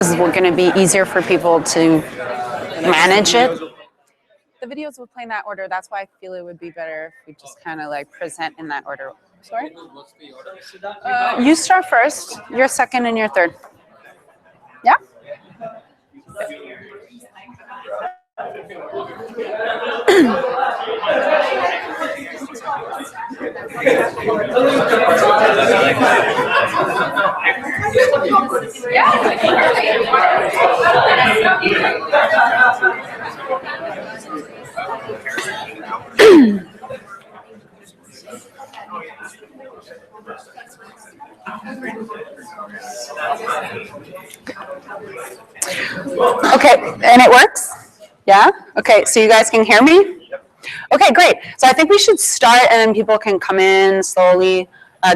we're going to be easier for people to manage it. The videos will play in that order. That's why I feel it would be better if we just kind of like present in that order. Sorry? You start first, you're second, and you're third. Yeah? Okay, and it works? Yeah? Okay, so you guys can hear me? Okay, great. So I think we should start and then people can come in slowly,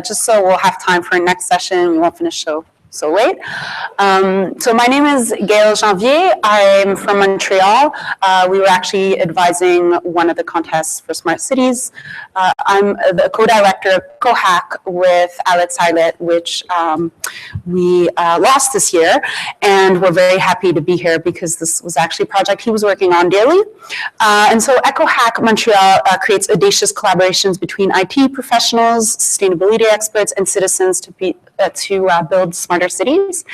just so we'll have time for a next session. We won't finish so late. So my name is Gail Janvier. I'm from Montreal. We were actually advising one of the contests for Smart Cities. I'm the co-director of CoHack with Alex Eilert, which we lost this year. And we're very happy to be here because this was actually a project he was working on daily. And so EcoHack Montreal creates audacious collaborations between IT professionals, sustainability experts, and citizens to build smarter cities.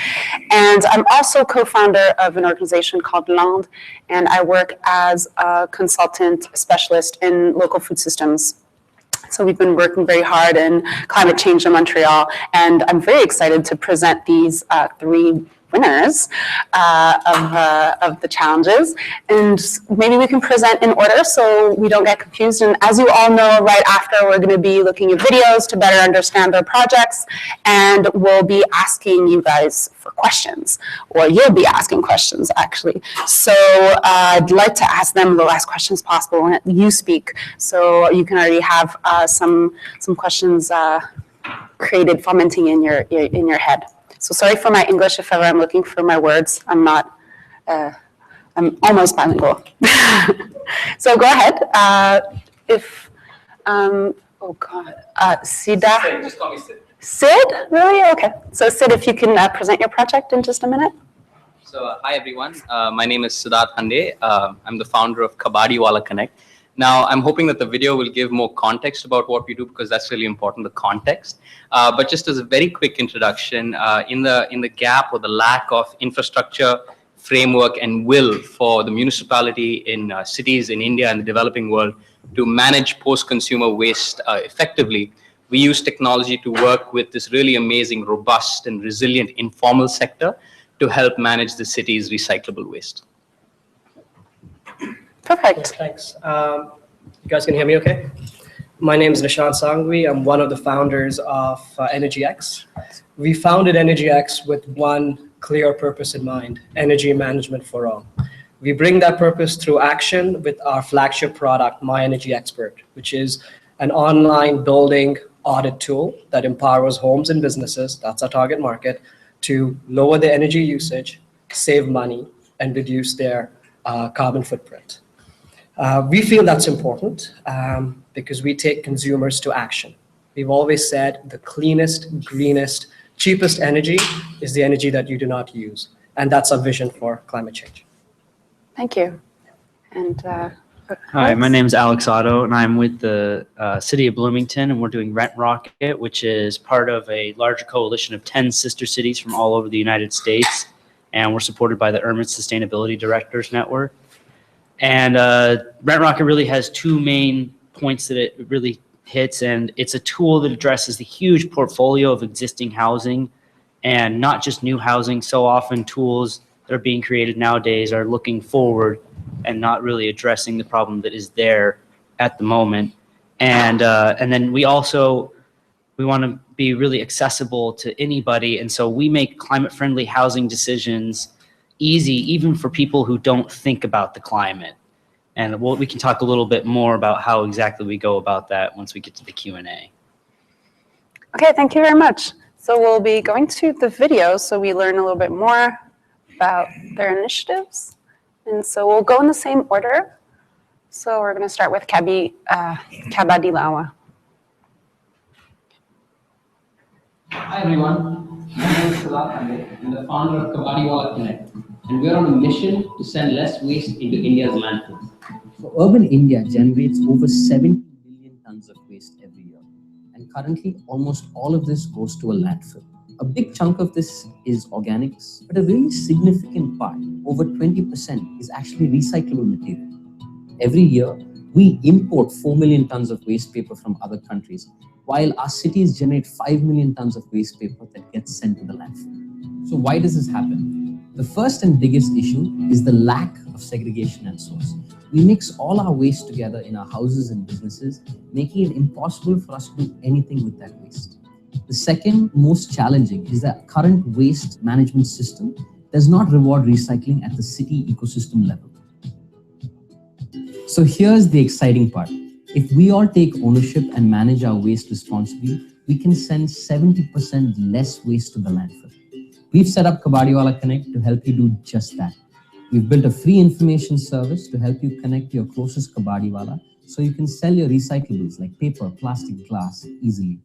And I'm also co-founder of an organization called Land, and I work as a consultant specialist in local food systems. So we've been working very hard in climate change in Montreal, and I'm very excited to present these three winners of the challenges. And maybe we can present in order so we don't get confused. And as you all know, right after, we're going to be looking at videos to better understand our projects, and we'll be asking you guys for questions, or you'll be asking questions, actually. So I'd like to ask them the last questions possible when you speak, so you can already have some questions created, fermenting in your head. So sorry for my English if ever I'm looking for my words. I'm not, I'm almost bilingual. So go ahead. Oh God, Sida. Sid, just call me Sid. Sid? Really? Okay. So Sid, if you can present your project in just a minute. So hi everyone, my name is Siddharth Hande. I'm the founder of Kabadiwala Connect. Now, I'm hoping that the video will give more context about what we do, because that's really important, the context. But just as a very quick introduction, in the gap or the lack of infrastructure, framework, and will for the municipality in cities in India and the developing world to manage post-consumer waste effectively, we use technology to work with this really amazing, robust, and resilient informal sector to help manage the city's recyclable waste. Perfect. Thanks. You guys can hear me okay? My name is Nishant Sangvi. I'm one of the founders of EnergyX. We founded EnergyX with one clear purpose in mind: energy management for all. We bring that purpose through action with our flagship product, My Energy Expert, which is an online building audit tool that empowers homes and businesses, that's our target market, to lower their energy usage, save money, and reduce their carbon footprint. We feel that's important because we take consumers to action. We've always said the cleanest, greenest, cheapest energy is the energy that you do not use. And that's our vision for climate change. Thank you. And hi, my name is Alex Otto, and I'm with the City of Bloomington, and we're doing Rent Rocket, which is part of a larger coalition of 10 sister cities from all over the United States. And we're supported by the Urban Sustainability Directors Network. And Rent Rocket really has two main points that it really hits, and it's a tool that addresses the huge portfolio of existing housing, and not just new housing. So often tools that are being created nowadays are looking forward and not really addressing the problem that is there at the moment. And then we want to be really accessible to anybody, and so we make climate-friendly housing decisions easy, even for people who don't think about the climate. And we can talk a little bit more about how exactly we go about that once we get to the Q&A. okay, thank you very much. So we'll be going to the video so we learn a little bit more about their initiatives. And so we'll go in the same order. So we're going to start with Kabadiwala. Hi everyone, my name is Khande. I'm the founder of Kabadiwala Connect, and we're on a mission to send less waste into India's landfills. So urban India generates over 70 million tons of waste every year. And currently, almost all of this goes to a landfill. A big chunk of this is organics, but a really significant part, over 20%, is actually recyclable material. Every year, we import 4 million tons of waste paper from other countries, while our cities generate 5 million tons of waste paper that gets sent to the landfill. So why does this happen? The first and biggest issue is the lack of segregation at source. We mix all our waste together in our houses and businesses, making it impossible for us to do anything with that waste. The second most challenging is that current waste management system does not reward recycling at the city ecosystem level. So here's the exciting part. If we all take ownership and manage our waste responsibly, we can send 70% less waste to the landfill. We've set up Kabadiwala Connect to help you do just that. We've built a free information service to help you connect your closest Kabadiwala so you can sell your recyclables like paper, plastic, glass easily.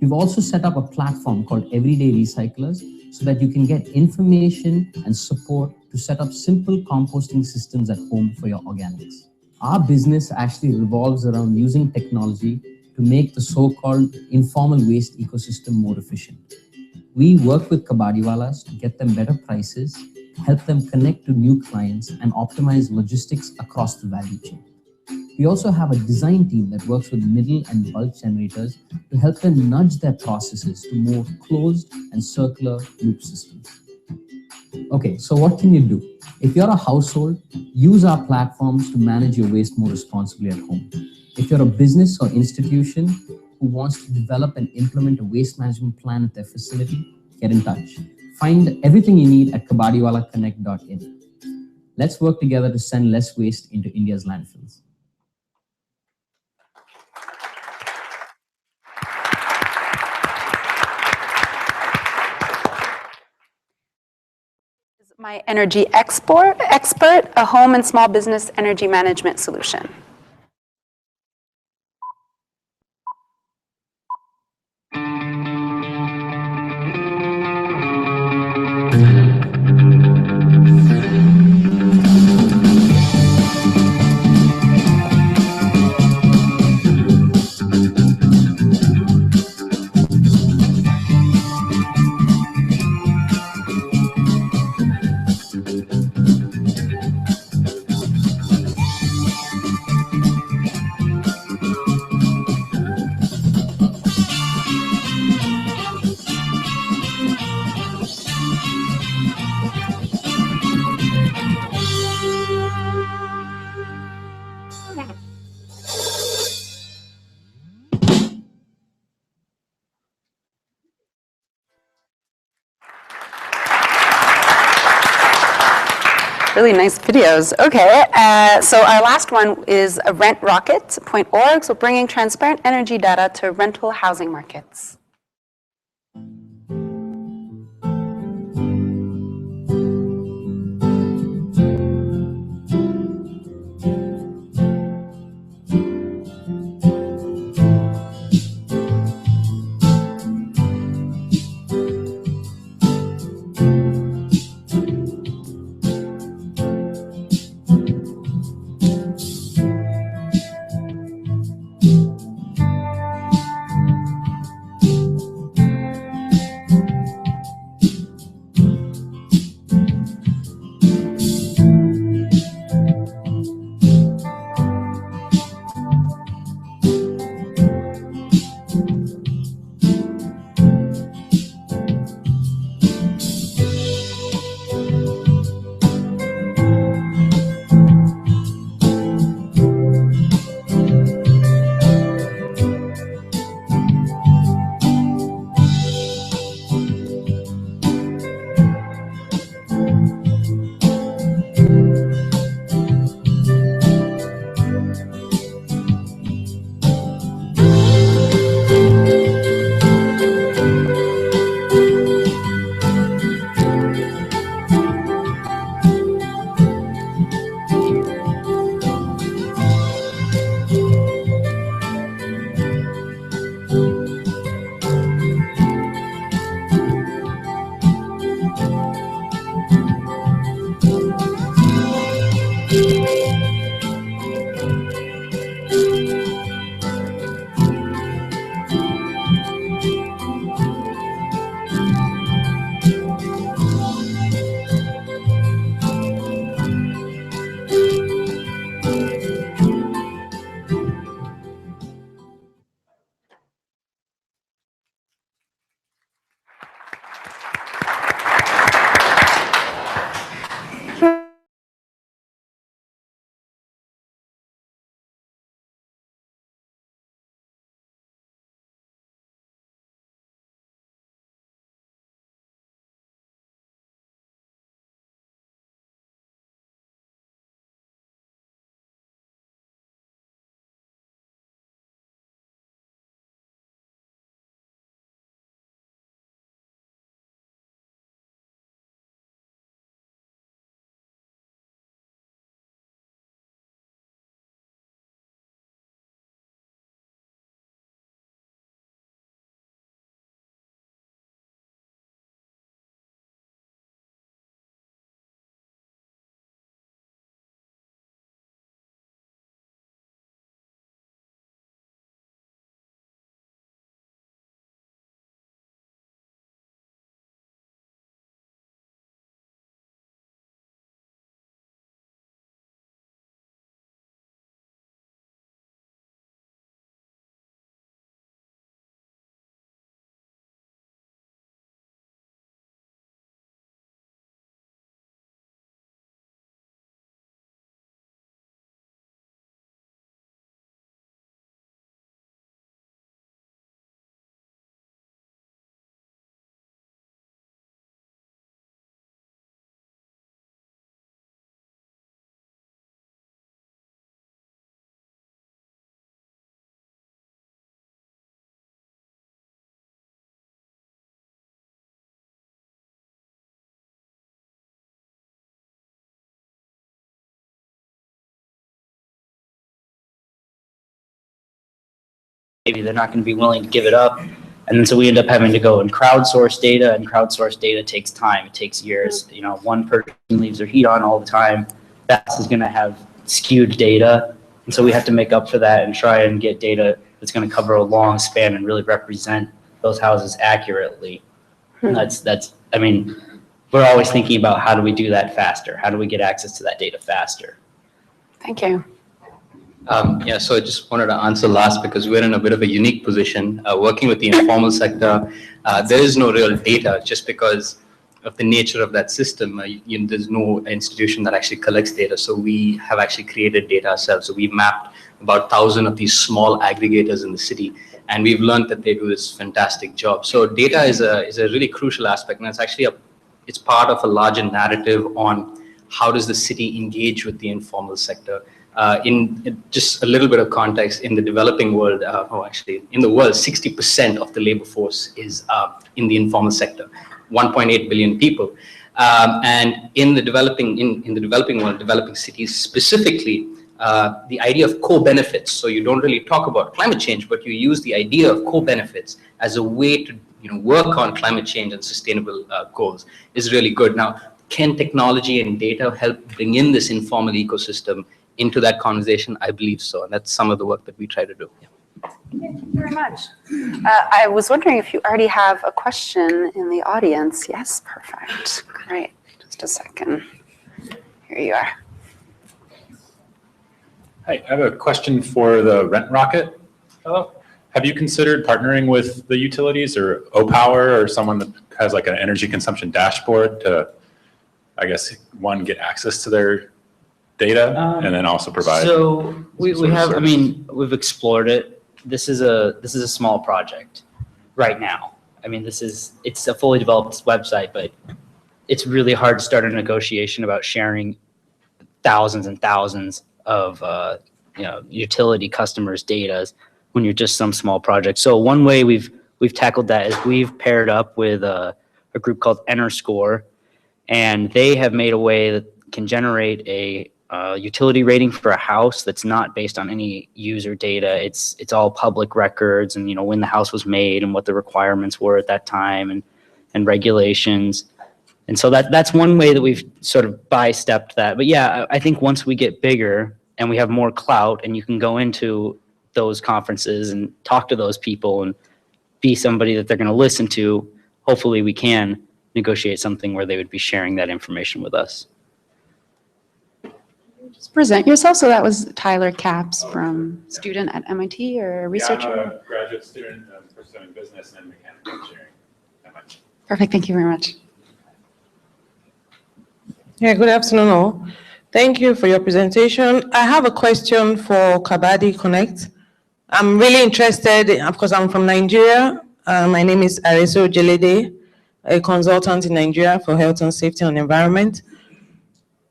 We've also set up a platform called Everyday Recyclers so that you can get information and support to set up simple composting systems at home for your organics. Our business actually revolves around using technology to make the so-called informal waste ecosystem more efficient. We work with Kabadiwalas to get them better prices, help them connect to new clients, and optimize logistics across the value chain. We also have a design team that works with middle and bulk generators to help them nudge their processes to more closed and circular loop systems. Okay, so what can you do? If you're a household, use our platforms to manage your waste more responsibly at home. If you're a business or institution who wants to develop and implement a waste management plan at their facility, get in touch. Find everything you need at kabadiwalaconnect.in. Let's work together to send less waste into India's landfills. My energy expert, a home and small business energy management solution. Really nice videos. Okay, so our last one is rentrocket.org, so bringing transparent energy data to rental housing markets. Maybe they're not going to be willing to give it up. And then so we end up having to go and crowdsource data, and crowdsource data takes time. It takes years. You know, one person leaves their heat on all the time. That is going to have skewed data. And so we have to make up for that and try and get data that's going to cover a long span and really represent those houses accurately. And I mean, we're always thinking about how do we do that faster? How do we get access to that data faster? Thank you. Yeah, so I just wanted to answer last because we're in a bit of a unique position. Working with the informal sector, there is no real data just because of the nature of that system. There's no institution that actually collects data. So we have actually created data ourselves. So we've mapped about 1,000 of these small aggregators in the city, and we've learned that they do this fantastic job. So data is a really crucial aspect, and it's actually it's part of a larger narrative on how does the city engage with the informal sector. In just a little bit of context, in the developing world, in the world, 60% of the labor force is in the informal sector, 1.8 billion people. And in the developing world, developing cities specifically, the idea of co-benefits. So you don't really talk about climate change, but you use the idea of co-benefits as a way to work on climate change and sustainable goals is really good. Now, can technology and data help bring in this informal ecosystem into that conversation? I believe so, and that's some of the work that we try to do. Thank you very much. I was wondering if you already have a question in the audience. Yes, perfect. Great. Just a second. Here you are. Hi, I have a question for the Rent Rocket fellow. Have you considered partnering with the utilities or O-Power or someone that has like an energy consumption dashboard to, I guess, one, get access to their data and then also provide? So we have, I mean, we've explored it. This is a small project right now. I mean, it's a fully developed website, but it's really hard to start a negotiation about sharing thousands and thousands of utility customers' data when you're just some small project. So one way we've tackled that is we've paired up with a group called EnerScore, and they have made a way that can generate a utility rating for a house that's not based on any user data. It's all public records, and when the house was made and what the requirements were at that time, and regulations. And so that's one way that we've sort of by-stepped that. But yeah, I think once we get bigger and we have more clout and you can go into those conferences and talk to those people and be somebody that they're going to listen to, hopefully we can negotiate something where they would be sharing that information with us. Just present yourself. So that was Tyler Capps, from student at MIT or Yeah, researcher? I'm a graduate student pursuing business and mechanical engineering at MIT. Perfect. Thank you very much. Yeah, good afternoon all. Thank you for your presentation. I have a question for Kabadi Connect. I'm really interested, because I'm from Nigeria. My name is Areso Jelede, a consultant in Nigeria for health and safety and environment.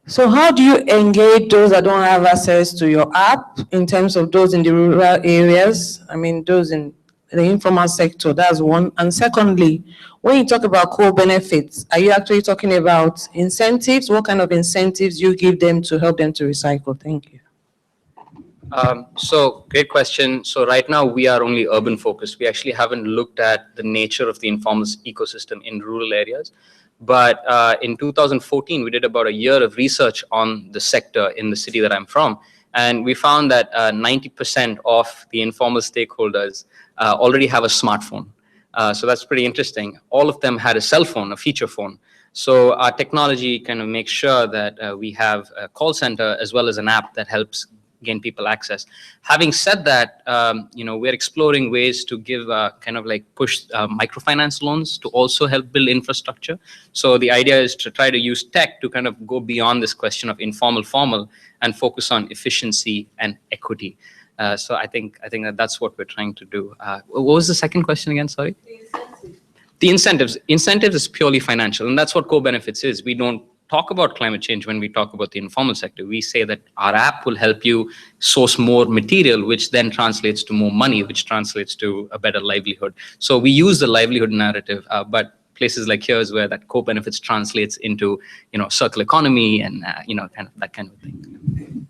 So how do you engage those that don't have access to your app in terms of those in the rural areas? I mean, those in the informal sector, that's one. And secondly, when you talk about co-benefits, are you actually talking about incentives? What kind of incentives you give them to help them to recycle? Thank you. So great question. So right now we are only urban focused. We actually haven't looked at the nature of the informal ecosystem in rural areas. But in 2014, we did about a year of research on the sector in the city that I'm from. And we found that 90% of the informal stakeholders already have a smartphone. So that's pretty interesting. All of them had a cell phone, a feature phone. So our technology kind of makes sure that we have a call center as well as an app that helps gain people access. Having said that, we're exploring ways to give push microfinance loans to also help build infrastructure. So the idea is to try to use tech to kind of go beyond this question of informal, formal, and focus on efficiency and equity. So I think that's what we're trying to do. What was the second question again? Sorry. The incentives. Incentives is purely financial, and that's what co-benefits is. We don't talk about climate change when we talk about the informal sector. We say that our app will help you source more material, which then translates to more money, which translates to a better livelihood. So we use the livelihood narrative, but places like here is where that co-benefits translates into, circular economy and, kind of that kind of thing.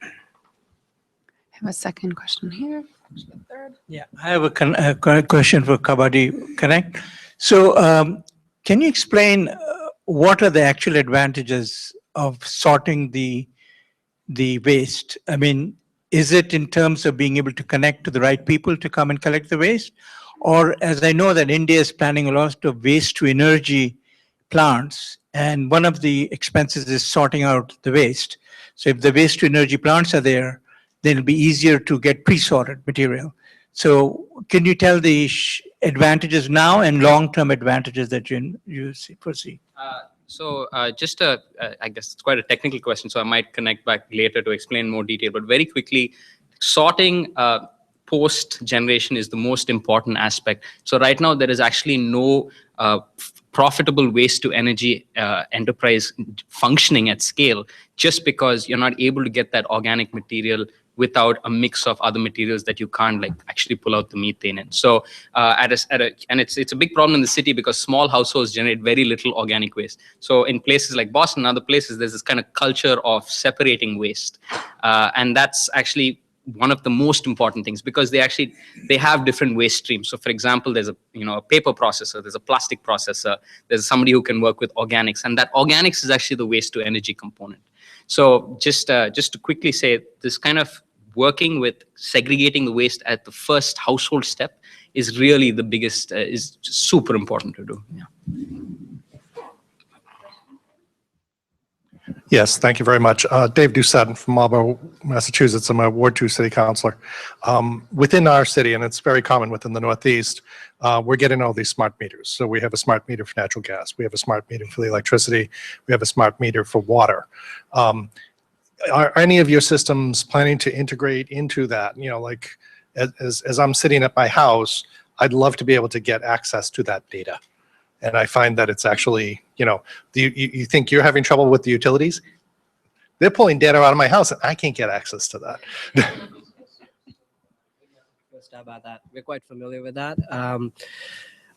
I have a second question here. Third. Yeah, I have a question for Kabadi Connect. So can you explain what are the actual advantages of sorting the waste? I mean, is it in terms of being able to connect to the right people to come and collect the waste? Or as I know that India is planning a lot of waste to energy plants, and one of the expenses is sorting out the waste. So if the waste to energy plants are there, then it'll be easier to get pre-sorted material. So can you tell the advantages now and long-term advantages that you foresee? I guess it's quite a technical question, so I might connect back later to explain more detail. But very quickly, sorting post-generation is the most important aspect. So right now, there is actually no profitable waste-to-energy enterprise functioning at scale, just because you're not able to get that organic material without a mix of other materials that you can't actually pull out the methane in. So and it's a big problem in the city because small households generate very little organic waste. So in places like Boston and other places, there's this kind of culture of separating waste. And that's actually one of the most important things, because they have different waste streams. So for example, there's a paper processor, there's a plastic processor, there's somebody who can work with organics, and that organics is actually the waste to energy component. So just to quickly say, this kind of working with segregating the waste at the first household step is really the biggest, is super important to do. Yeah. Yes, thank you very much. Dave Doucette from Marlborough, Massachusetts. I'm a Ward 2 city councilor. Within our city, and it's very common within the Northeast, we're getting all these smart meters. So we have a smart meter for natural gas. We have a smart meter for the electricity. We have a smart meter for water. Are any of your systems planning to integrate into that? As I'm sitting at my house, I'd love to be able to get access to that data. And I find that it's actually, you think you're having trouble with the utilities? They're pulling data out of my house and I can't get access to that. About that. We're quite familiar with that.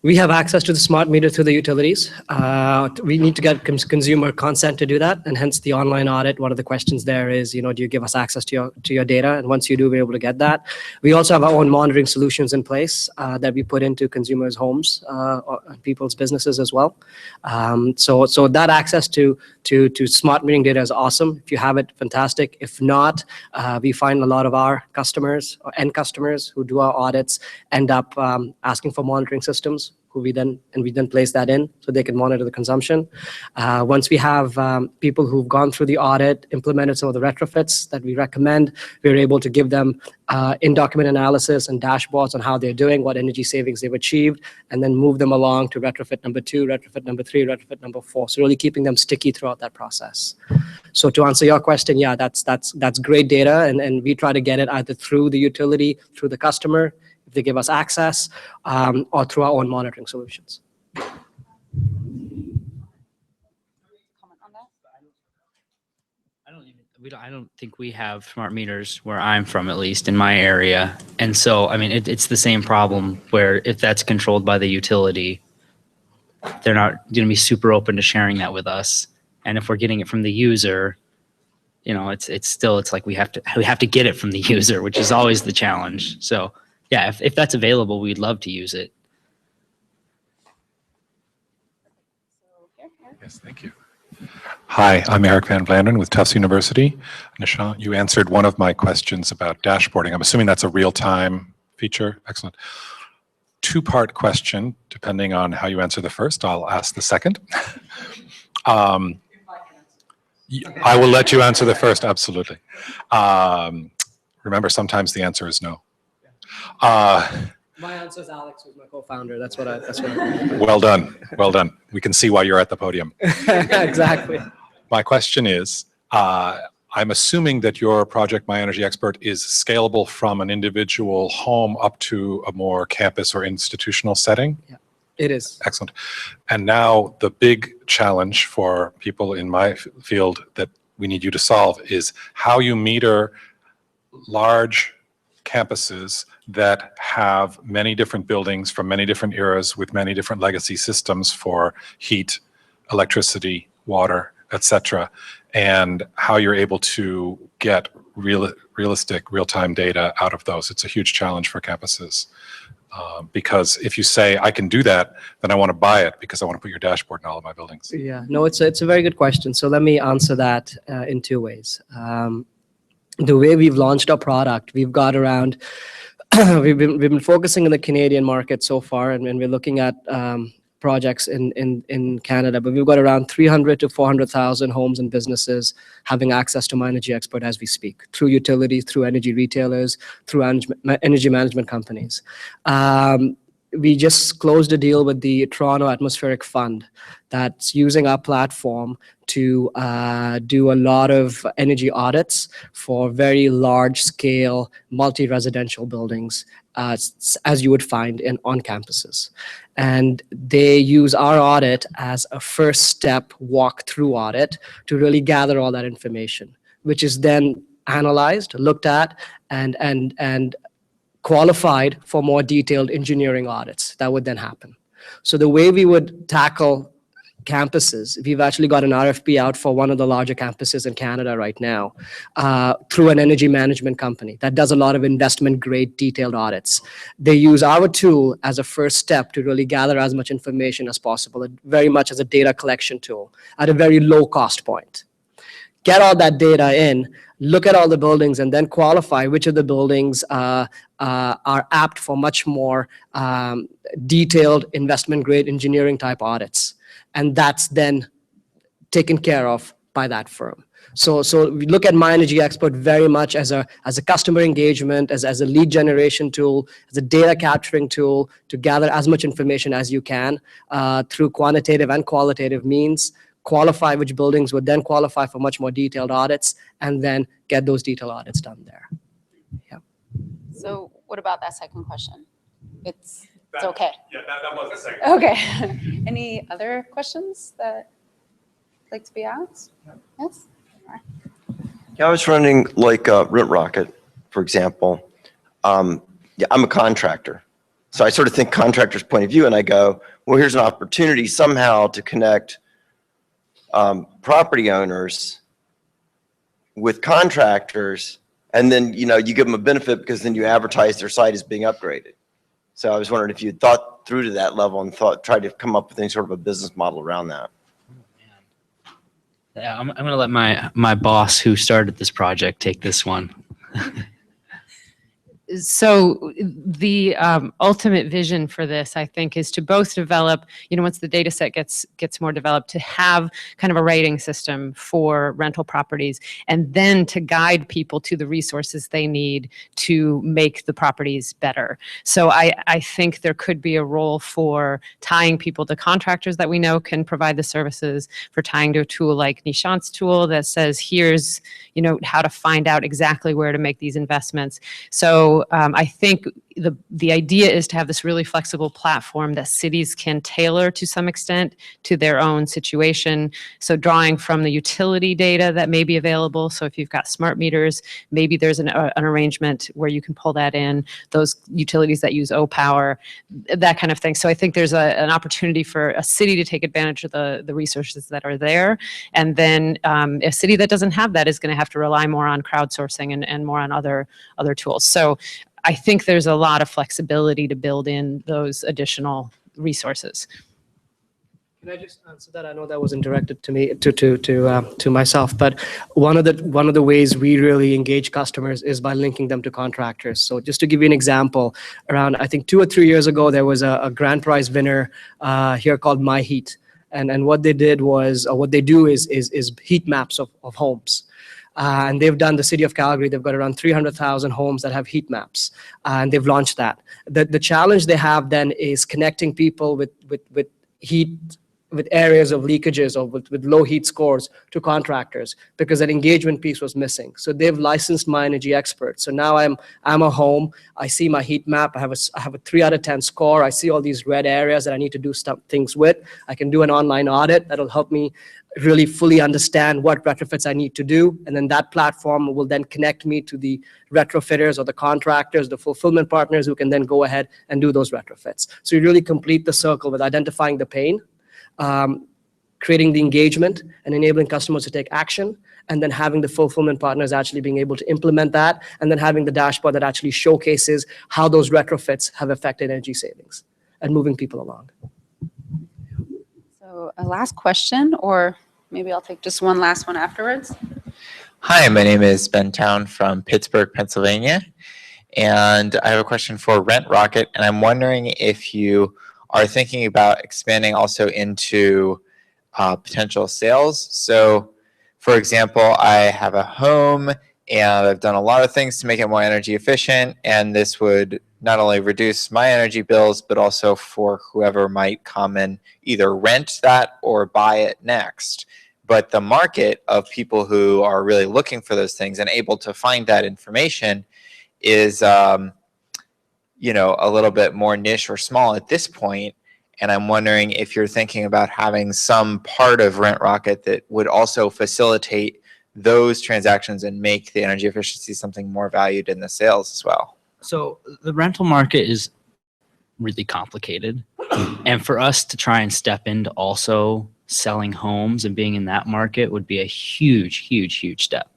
We have access to the smart meter through the utilities. We need to get consumer consent to do that, and hence the online audit. One of the questions there is, do you give us access to your data? And once you do, we're able to get that. We also have our own monitoring solutions in place that we put into consumers' homes or people's businesses as well. So that access to smart metering data is awesome. If you have it, fantastic. If not, we find a lot of our customers or end customers who do our audits end up asking for monitoring systems. We then place that in so they can monitor the consumption. Once we have people who've gone through the audit, implemented some of the retrofits that we recommend, we're able to give them in-document analysis and dashboards on how they're doing, what energy savings they've achieved, and then move them along to retrofit number 2, retrofit number 3, retrofit number 4. So really keeping them sticky throughout that process. So to answer your question, yeah, that's great data, and we try to get it either through the utility, through the customer, if they give us access, or through our own monitoring solutions. I don't think we have smart meters where I'm from, at least in my area. And so, I mean, it's the same problem where if that's controlled by the utility, they're not going to be super open to sharing that with us. And if we're getting it from the user, it's like we have to get it from the user, which is always the challenge. So yeah, if that's available, we'd love to use it. Yes, thank you. Hi, I'm Eric Van Vlanderen with Tufts University. Nishant, you answered one of my questions about dashboarding. I'm assuming that's a real-time feature. Excellent. Two-part question, depending on how you answer the first. I'll ask the second. I will let you answer the first, absolutely. Remember, sometimes the answer is no. My answer is Alex, who's my co-founder. That's what I. Well done. Well done. We can see why you're at the podium. Exactly. My question is, I'm assuming that your project, My Energy Expert, is scalable from an individual home up to a more campus or institutional setting? Yeah, it is. Excellent. And now the big challenge for people in my field that we need you to solve is how you meter large campuses that have many different buildings from many different eras with many different legacy systems for heat, electricity, water, etc., and how you're able to get realistic real-time data out of those. It's a huge challenge for campuses because if you say, I can do that, then I want to buy it because I want to put your dashboard in all of my buildings. Yeah, no, it's a very good question. So let me answer that in two ways. The way we've launched our product, we've got around, we've been focusing on the Canadian market so far, and we're looking at projects in Canada, but we've got around 300 to 400,000 homes and businesses having access to My Energy Expert as we speak, through utilities, through energy retailers, through energy management companies. We just closed a deal with the Toronto Atmospheric Fund that's using our platform to do a lot of energy audits for very large-scale multi-residential buildings, as you would find on campuses. And they use our audit as a first step walk-through audit to really gather all that information, which is then analyzed, looked at, and qualified for more detailed engineering audits that would then happen. So the way we would tackle campuses, we've actually got an RFP out for one of the larger campuses in Canada right now through an energy management company that does a lot of investment grade detailed audits. They use our tool as a first step to really gather as much information as possible, very much as a data collection tool at a very low cost point. Get all that data in, look at all the buildings, and then qualify which of the buildings are apt for much more detailed investment grade engineering type audits. And that's then taken care of by that firm. So we look at My Energy Expert very much as a customer engagement, as a lead generation tool, as a data capturing tool to gather as much information as you can through quantitative and qualitative means, qualify which buildings would then qualify for much more detailed audits, and then get those detailed audits done there. Yeah. So what about that second question? It's okay. Yeah, that was the second. Okay. Any other questions that like to be asked? Yes? Yeah, I was running like Rent Rocket, for example. Yeah, I'm a contractor. So I sort of think contractor's point of view, and I go, well, here's an opportunity somehow to connect property owners with contractors, and then, you give them a benefit because then you advertise their site as being upgraded. So I was wondering if you thought through to that level and tried to come up with any sort of a business model around that. Yeah, I'm going to let my boss who started this project take this one. So the ultimate vision for this, I think, is to both develop, once the data set gets more developed, to have kind of a rating system for rental properties, and then to guide people to the resources they need to make the properties better. So I think there could be a role for tying people to contractors that we know can provide the services, for tying to a tool like Nishant's tool that says, here's, how to find out exactly where to make these investments. So I think the idea is to have this really flexible platform that cities can tailor to some extent to their own situation. So drawing from the utility data that may be available. So if you've got smart meters, maybe there's an arrangement where you can pull that in, those utilities that use O-Power, that kind of thing. So I think there's an opportunity for a city to take advantage of the resources that are there. And then a city that doesn't have that is going to have to rely more on crowdsourcing and more on other tools. So I think there's a lot of flexibility to build in those additional resources. Can I just answer that? I know that wasn't directed to me, to myself, but one of the ways we really engage customers is by linking them to contractors. So just to give you an example, around I think 2 or 3 years ago, there was a grand prize winner here called My Heat, and what they did was, what they do is heat maps of homes. And they've done the city of Calgary. They've got around 300,000 homes that have heat maps, and they've launched that. The challenge they have then is connecting people with heat, with areas of leakages or with low heat scores to contractors, because that engagement piece was missing. So they've licensed My Energy Expert. So now I'm a home. I see my heat map. I have a 3 out of 10 score. I see all these red areas that I need to do things with. I can do an online audit that'll help me really fully understand what retrofits I need to do. And then that platform will then connect me to the retrofitters or the contractors, the fulfillment partners who can then go ahead and do those retrofits. So you really complete the circle with identifying the pain, creating the engagement and enabling customers to take action, and then having the fulfillment partners actually being able to implement that, and then having the dashboard that actually showcases how those retrofits have affected energy savings and moving people along. So a last question, or maybe I'll take just one last one afterwards. Hi, my name is Ben Town from Pittsburgh, Pennsylvania, and I have a question for Rent Rocket, and I'm wondering if you are thinking about expanding also into potential sales. So, for example, I have a home and I've done a lot of things to make it more energy efficient, and this would not only reduce my energy bills, but also for whoever might come and either rent that or buy it next. But the market of people who are really looking for those things and able to find that information is a little bit more niche or small at this point. And I'm wondering if you're thinking about having some part of Rent Rocket that would also facilitate those transactions and make the energy efficiency something more valued in the sales as well. So the rental market is really complicated. And for us to try and step into also selling homes and being in that market would be a huge, huge, huge step.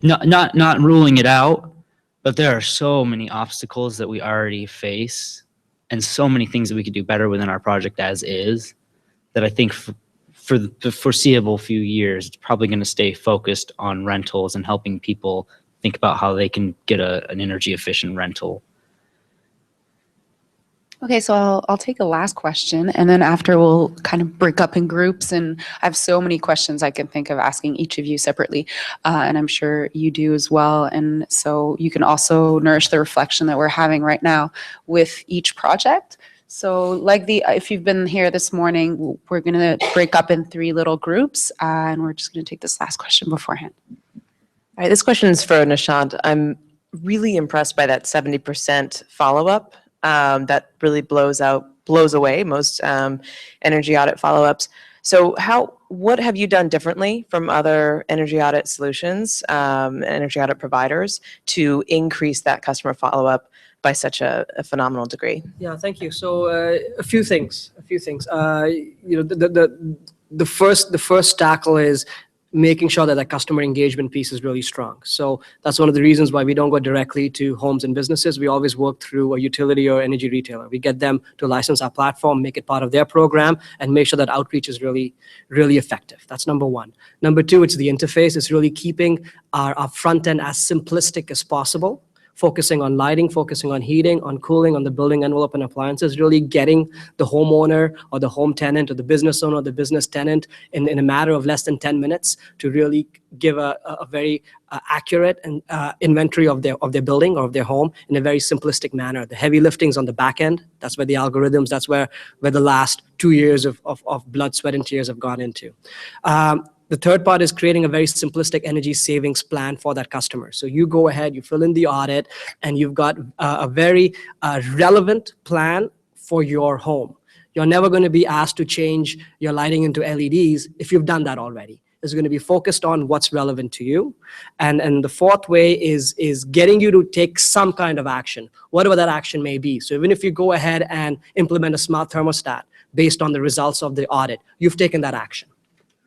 Not ruling it out, but there are so many obstacles that we already face and so many things that we could do better within our project as is, that I think for the foreseeable few years, it's probably going to stay focused on rentals and helping people think about how they can get an energy efficient rental. Okay, so I'll take a last question, and then after we'll kind of break up in groups, and I have so many questions I can think of asking each of you separately, and I'm sure you do as well. And so you can also nourish the reflection that we're having right now with each project. So if you've been here this morning, we're gonna break up in 3 little groups, and we're just gonna take this last question beforehand. All right, this question is for Nishant. I'm really impressed by that 70% follow-up. That really blows away most energy audit follow-ups. So what have you done differently from other energy audit solutions, energy audit providers, to increase that customer follow-up by such a phenomenal degree? Yeah, thank you. So a few things. The first tackle is making sure that the customer engagement piece is really strong. So that's one of the reasons why we don't go directly to homes and businesses. We always work through a utility or energy retailer. We get them to license our platform, make it part of their program, and make sure that outreach is really, really effective. That's number one. Number two, it's the interface. It's really keeping our front end as simplistic as possible, focusing on lighting, focusing on heating, on cooling, on the building envelope and appliances, really getting the homeowner or the home tenant or the business owner or the business tenant in a matter of less than 10 minutes to really give a very accurate and inventory of their building or of their home in a very simplistic manner. The heavy lifting's on the back end. That's where the algorithms, that's where the last 2 years of blood, sweat, and tears have gone into. The third part is creating a very simplistic energy savings plan for that customer. So you go ahead, you fill in the audit, and you've got a very relevant plan for your home. You're never going to be asked to change your lighting into LEDs if you've done that already. It's going to be focused on what's relevant to you. And the fourth way is getting you to take some kind of action, whatever that action may be. So even if you go ahead and implement a smart thermostat based on the results of the audit, you've taken that action.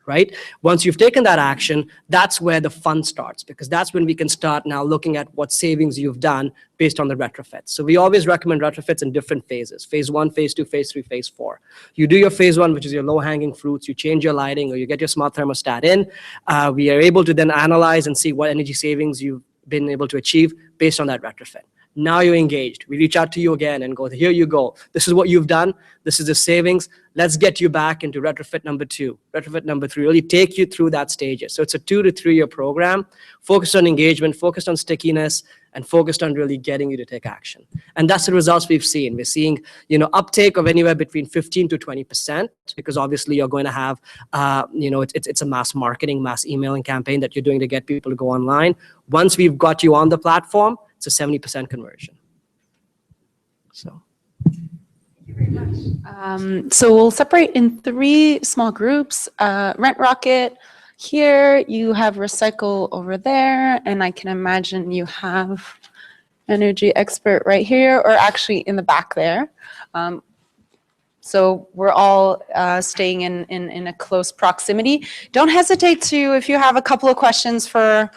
Right? Once you've taken that action, that's where the fun starts, because that's when we can start now looking at what savings you've done based on the retrofits. So we always recommend retrofits in different phases: phase 1, phase 2, phase 3, phase 4. You do your phase 1, which is your low-hanging fruits. You change your lighting or you get your smart thermostat in. We are able to then analyze and see what energy savings you've been able to achieve based on that retrofit. Now you're engaged. We reach out to you again and go, here you go. This is what you've done. This is the savings. Let's get you back into retrofit number 2, retrofit number 3, really take you through that stages. So it's a 2 to 3 year program, focused on engagement, focused on stickiness, and focused on really getting you to take action. And that's the results we've seen. We're seeing, uptake of anywhere between 15 to 20%, because obviously you're going to have, it's a mass marketing, mass emailing campaign that you're doing to get people to go online. Once we've got you on the platform, it's a 70% conversion. So. So we'll separate in 3 small groups. Rent Rocket here, you have Recycle over there, and I can imagine you have Energy Expert right here, or actually in the back there. So we're all staying in a close proximity. Don't hesitate to, if you have a couple of questions for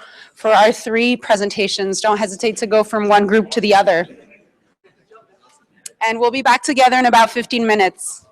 our 3 presentations, don't hesitate to go from one group to the other. And we'll be back together in about 15 minutes.